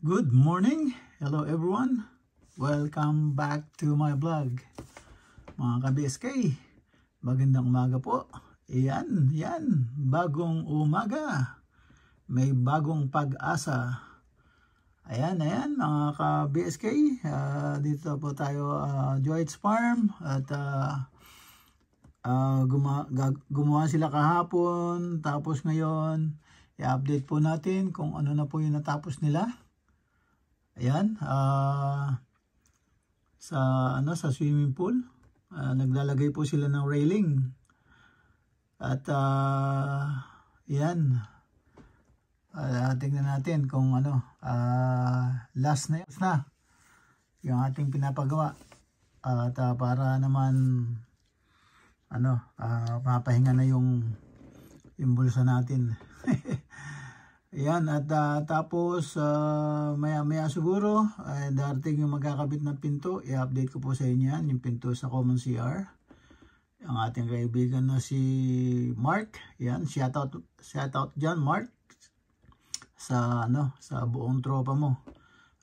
Good morning! Hello everyone! Welcome back to my vlog. Mga ka-BSK, magandang umaga po. Yan, bagong umaga. May bagong pag-asa. Ayan, mga ka-BSK. Dito po tayo, Joy's Farm. At gumawa sila kahapon. Tapos ngayon, i-update po natin kung ano na po yung natapos nila. Ayan, sa swimming pool, naglalagay po sila ng railing. At yan, tingnan natin kung last na yung ating pinapagawa. At para naman mapahinga na yung bulsa natin. Ayan, at tapos maya siguro darating yung magkakabit ng pinto. I-update ko po sa inyo yan, yung pinto sa common CR. Ang ating kaibigan na si Mark. Yan, shout out dyan Mark. Sa buong tropa mo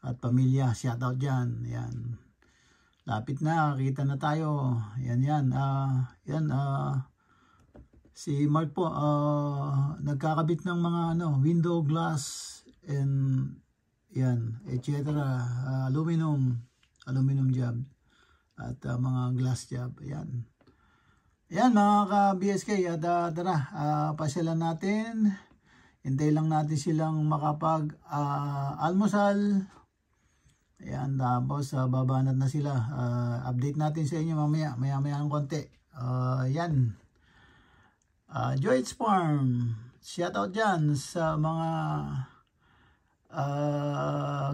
at pamilya, shout out dyan. Yan, lapit na, kita na tayo. Yan, si Mark po nagkakabit ng mga window glass and yan, etc. aluminum job at mga glass job. Yan mga ka-BSK. At tara, pasyalan natin. Hintay lang natin silang makapag almusal. Ayan, tapos babanat na sila. Update natin sa inyo maya ng konti. Yan, Joy's Farm, shout out dyan sa mga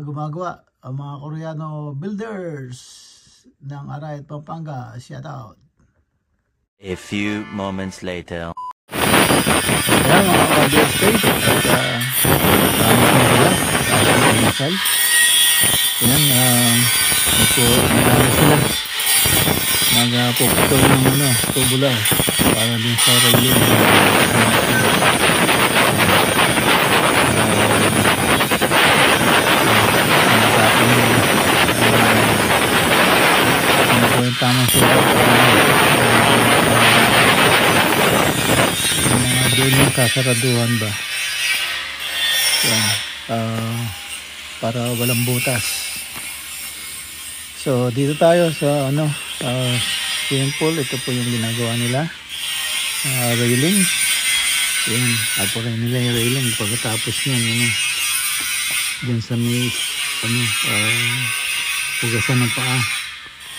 gumagawa, mga Koreano builders ng Arayat, Pampanga. Shout out. A few moments later. Ayan mga ka-BSK, at yan, nagpuputol ng tubular para din sa railing. Ano po yung tamang sukat yung mga duling kasaraduhan ba yan, para walang butas. So dito tayo sa swimming pool. Ito po yung ginagawa nila, railing. Yan, apurin nila yung railing. Pagkatapos yan, dyan sa may pugasan ng paa.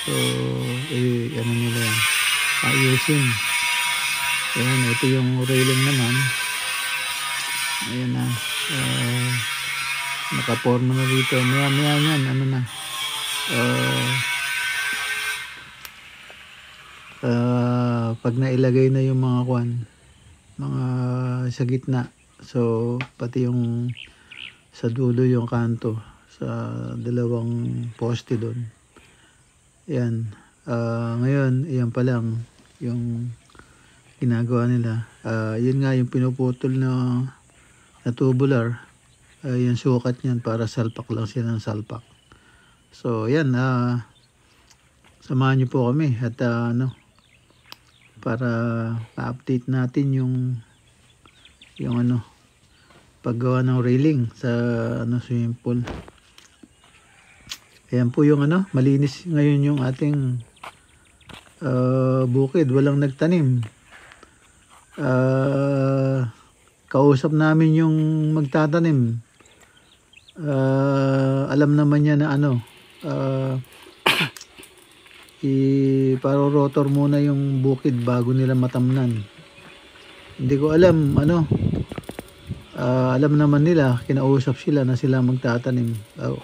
So nila yan, ayusin. Yan, ito yung railing naman. Ayan na, nakaporma na dito. Maya yan, pag nailagay na yung mga mga sa gitna, so pati yung sa dulo yung kanto sa dalawang poste doon, yan. Ngayon yan pa lang yung ginagawa nila. Yun nga yung pinuputol na tubular, yung sukat niyan para salpak lang sila ng salpak. So yan, samahan niyo po kami at para ma-update natin yung paggawa ng railing sa swimming pool. Ayan po yung malinis ngayon yung ating bukid, walang nagtanim. Kausap namin yung magtatanim, alam naman niya na iparorotor muna yung bukid bago nila matamnan. Hindi ko alam alam naman nila, kinausap sila na sila magtatanim.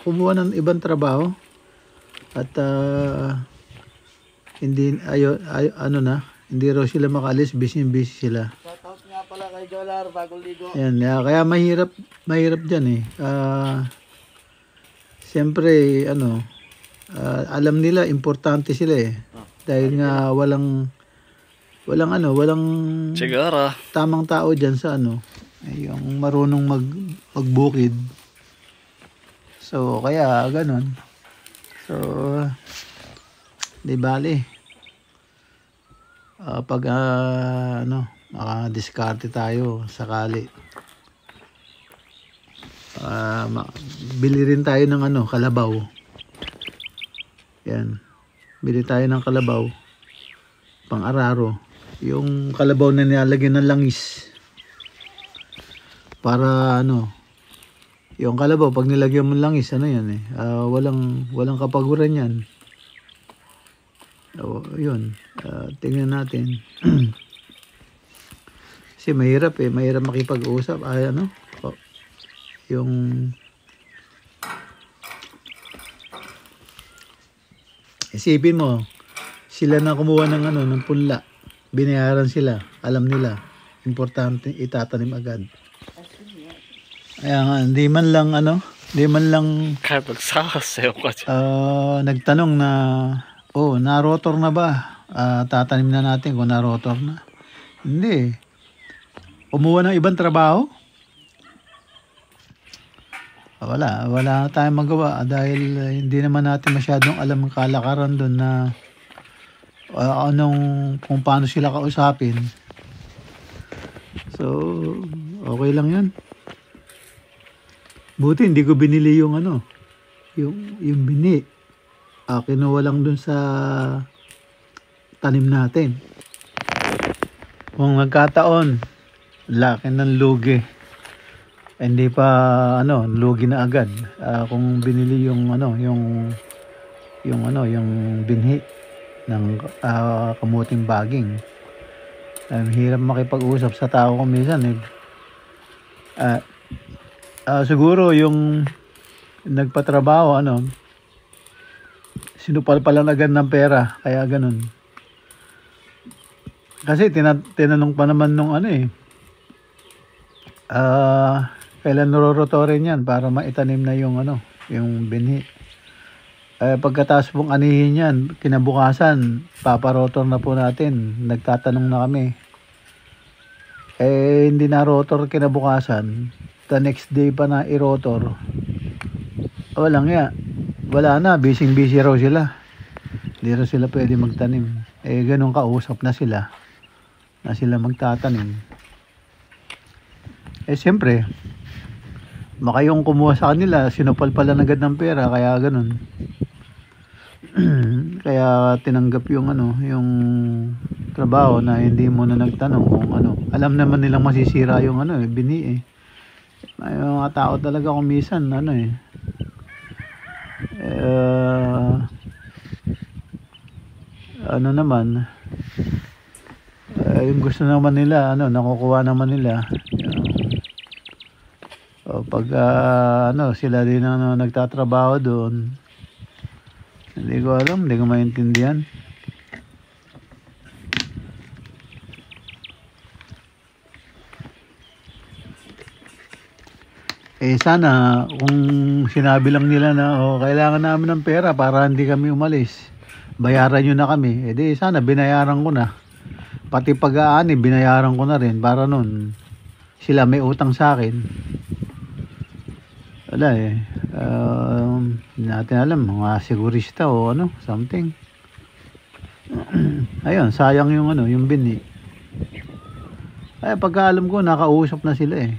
Kumuha ng ibang trabaho at hindi hindi raw sila makalis, busy sila. Shoutout nga pala kay Jolar, bagong ligo. Yan, kaya mahirap dyan siyempre alam nila importante sila dahil nga walang Siguro. tamang tao dyan sa yung marunong magbukid. So kaya ganun. So di bali pag makadiskarte tayo sakali, bili rin tayo ng kalabaw. Yan, bili tayo ng kalabaw pang araro, yung kalabaw na nilalagyan ng langis para yung kalabaw pag nilagyan mo ng langis yan walang kapaguran yan. Yun, tingnan natin. Kasi mahirap makipag-usap yung isipin mo sila na kumuha ng punla, binayaran sila, alam nila importante itatanim agad. Kaya nga hindi man lang nagtanong na na-rotor na ba, tatanim na natin kung na-rotor na. Hindi, kumuha ng ibang trabaho. Wala tayong magawa dahil hindi naman natin masyadong alam ang kalakaran doon na kung paano sila kausapin. So okay lang yun. Buti hindi ko binili yung yung bini. Kinuha lang dun sa tanim natin. Kung nagkataon laki ng lugi, hindi pa lugi na agad. Kung binili yung yung binhi ng kamuting baging, hirap makipag-usap sa tao kung minsan siguro yung nagpatrabaho sinupal-palan agad ng pera, kaya ganun. Kasi tinanong pa naman nung kailan nurorotorin yan para maitanim na yung yung binhi. Pagkatapos pong anihin yan, kinabukasan paparotor na po natin. Nagtatanong na kami, hindi na rotor kinabukasan, the next day pa na i-rotor. Wala na, busy raw sila, hindi raw sila pwede magtanim. Ganun kausap na sila magtatanim. Siyempre baka yung kumuha sa kanila sinupal pala agad ng pera, kaya ganun. Kaya tinanggap yung yung trabaho na hindi mo na nagtanong kung alam naman nilang masisira yung bini. May mga tao talaga kung minsan naman yung gusto naman nila nakukuha naman nila. Pag sila din nagtatrabaho doon, hindi ko alam, hindi ko maintindihan. Sana kung sinabi lang nila na kailangan namin ng pera para hindi kami umalis, bayaran nyo na kami. Di sana binayaran ko na. Pati pag-aani binayaran ko na rin para nun sila may utang sa akin. Wala hindi natin alam, mga sigurista o ano, something. Ayun, sayang yung yung bini. Ay, pagkaalam ko nakausap na sila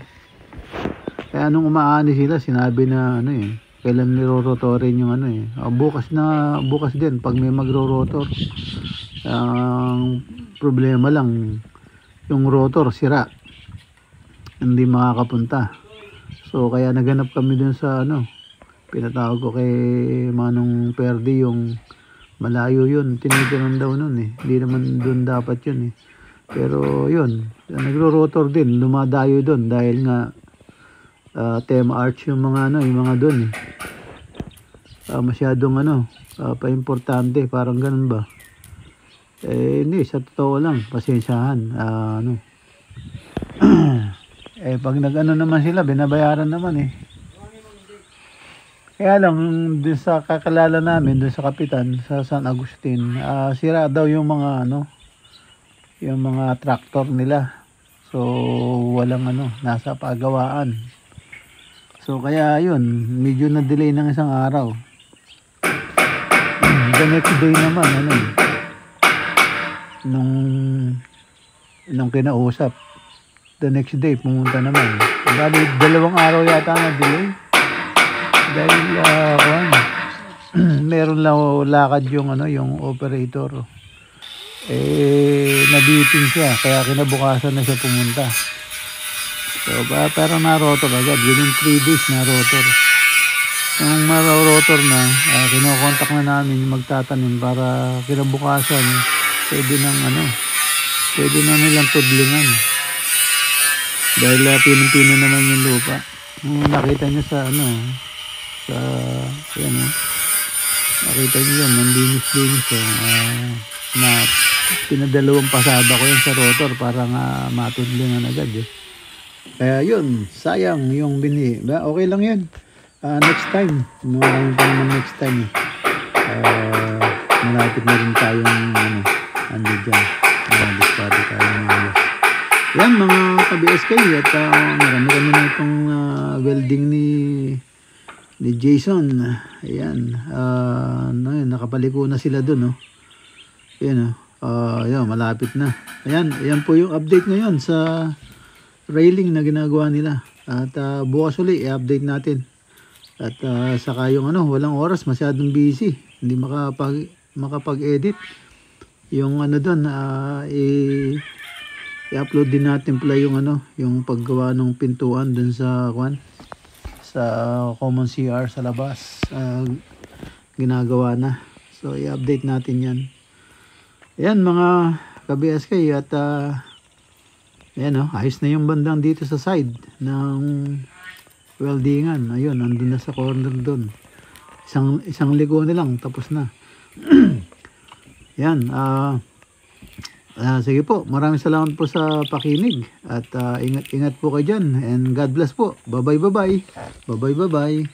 Kaya nung umaani sila, sinabi na kailan nirorotorin yung bukas din pag may magro-rotor. Ang problema lang yung rotor sira. Hindi makakapunta. So kaya naganap kami dun sa pinatawag ko kay Manong Perdi, yung malayo yun, tinitiran daw nun hindi naman dun dapat yun pero yun, nagro-rotor din, lumadayo dun dahil nga tema arch yung mga yung mga dun masyadong pa-importante, parang ganun ba. Hindi, sa totoo lang, pasensyahan pag nag-ano naman sila, binabayaran naman Kaya lang, dun sa kakilala namin, dun sa kapitan, sa San Agustin, sira daw yung mga yung mga tractor nila. So, walang nasa pagawaan. So, kaya yun, medyo na-delay ng isang araw. The next day naman, nung kinausap, the next day, pumunta naman. Bali, 2 araw yata na-delay. Dahil, meron lang lakad yung operator. Nabitin siya, kaya kinabukasan na siya pumunta. So, pero na-rotor agad. Within 3 days na-rotor. Nung ma-rotor na, kinokontak na namin yung magtatanim para kinabukasan, pwede na nilang tudlingan. Dahil pinong-pino naman yung lupa. Nakita nyo sa nakita nyo yan, nandinis-dinis na pinadalawang pasada ko yan sa rotor para nga matudlingan agad Kaya yun, sayang yung bini. Okay lang yan. Next time, maraming pa naman next time malapit na rin tayong ando dyan. Discard tayo ng yan mga ka-BSK at marami kami na itong welding ni Jason. Ayan, nakapaliko na sila dun Ayan ayan, malapit na. Ayan po yung update ngayon sa railing na ginagawa nila. At bukas ulit i-update natin. At saka yung walang oras, masyadong busy. Hindi makapag-edit. Yung doon i-upload din natin pala yung yung paggawa ng pintuan dun sa common CR sa labas. Ginagawa na. So i-update natin yan. Ayan mga ka-BSK at ayan ayos na yung bandang dito sa side ng weldingan. Ayun, nandun na sa corner doon. Isang ligo na lang, tapos na. Yan, sige po, maraming salamat po sa pakinig at ingat po kayo dyan and God bless po. Bye bye.